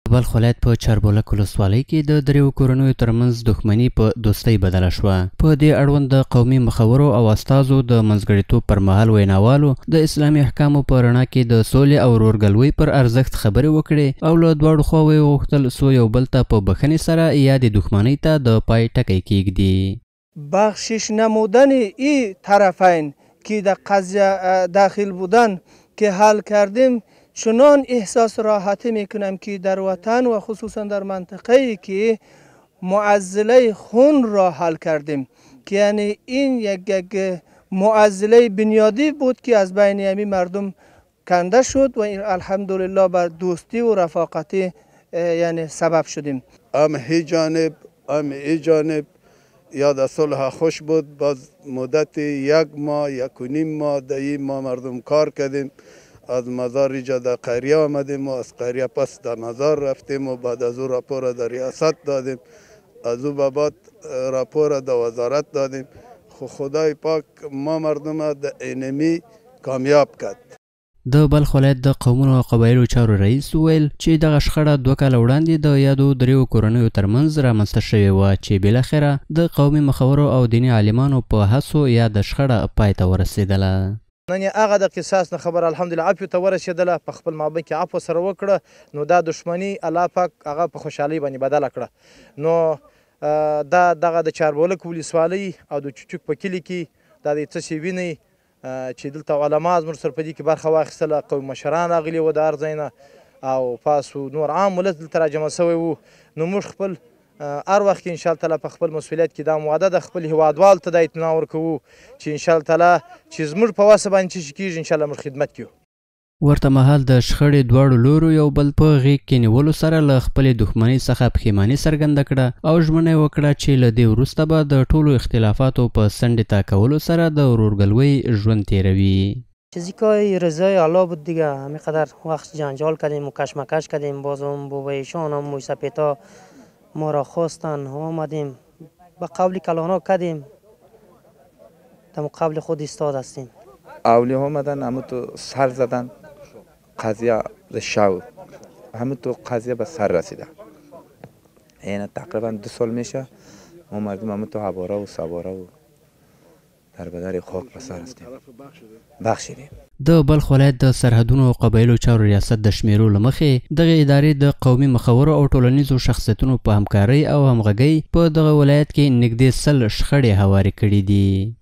بلخ ولایت په چاربولک ولسوالۍ کې د دریو کورنیو ترمنځ دښمني په دوستۍ بدله شوه. په دې اړوند د قومي مخورو او استازو د منځګړیتوب پر مهال ویناوالو د اسلامي احکامو په رڼا کې د سولې او ورورګلوۍ پر ارزښت خبرې وکړې او له دواړو خواوو یې وغوښتل څو یو بل ته په بښنې سره یادې دښمنۍ ته د پای ټکی کیږدي. بخشش نمودن این طرفین که در قضیه داخل بودن که حل کردیم چنان احساس راحتی میکنم که در وطن و خصوصا در منطقه‌ای که معضله خون را حل کردیم که یعنی این یک معضله بنیادی بود که از بین همین مردم کنده شد و این الحمدلله بر دوستی و رفاقتی یعنی سبب شدیم. هی جانب ای جانب یاد صلح خوش بود. باز مدت 1 ماه 1.5 ماه در ما مردم کار کردیم. از مزار اینجا در قریه آمدیم و از قریه پس در مزار رفتیم و بعد از او راپور در ریاست دادیم. از او به بعد راپور در وزارت دادیم. خدای پاک ما مردم در اینمی کامیاب کرد. د بلخ ولایت د قومونو او قبایلو چارو رئیس وویل چې دغه شخړه 2 کاله وړاندې د یادو دریو کورنیو ترمنځ رامنځته شوې وه چې بالاخره د قومي مخورو او دیني عالمانو په هڅو یاده شخړه پای ته ورسېدله. نن هغه د قصاص نه خبر الحمدلله عفو ته ورسېدله، په خپل مابین کې عفو سره وکړه، نو دا دښمني الله پاک هغه په خوشحالۍ باندې بدله کړه. نو دا دغه د چاربولک ولسوالۍ او د چوچوک په کلي کې دا د څه شی وینئ چې دلته علما زموږ سره په دې کې برخه واخیستله، قومي مشران راغلي وو د هر ځای نه او پاسو نور عام ولس دلته راجمع سوی وو. نو موږ خپل هر وخت کې انشاءالله تعالی په خپل مسؤلیت کې دا وعده د خپل هیوادوالو ته دا اطمینان ورکوو چې انشاءالله تعالی چې زموږ په وسه باندې څه شي کېږي انشاءالله موږ خدمت کوو. ورته مهال د شخړې دواړو لورو یو بل په غیږ کې نیولو سره له خپلې دښمنۍ څخه پښیماني څرګنده کړه او ژمنه یې وکړه چې له دې وروسته به د ټولو اختلافاتو په څنډې ته کولو سره د ورورګلوۍ ژوند تیروي. چیزی رضای الله بود دیگه. همینقدر وقت جنجال کردیم و کشمکش کردیم، بازم بابا ایشان هم موسی پیتا ما را خواستن، آمدیم به قول کلانا کردیم، در مقابل خود ایستاد هستیم. اولی آمدن همون تو سر زدن، قضیه شو همون تو قضیه به سر رسیده. این تقریبا 2 سال میشه ما مردم همون تو حباره و سواره و در بدر خاک به سر هستیم بخشیدیم. د بلخ ولایت د سرحدونو او قبایلو چارو ریاست د شمیرو له مخې دغه ادارې د قومي مخورو او ټولنیزو شخصیتونو په همکارۍ او همغږۍ په دغه ولایت کې نږدې 100 شخړې هوارې کړي دي.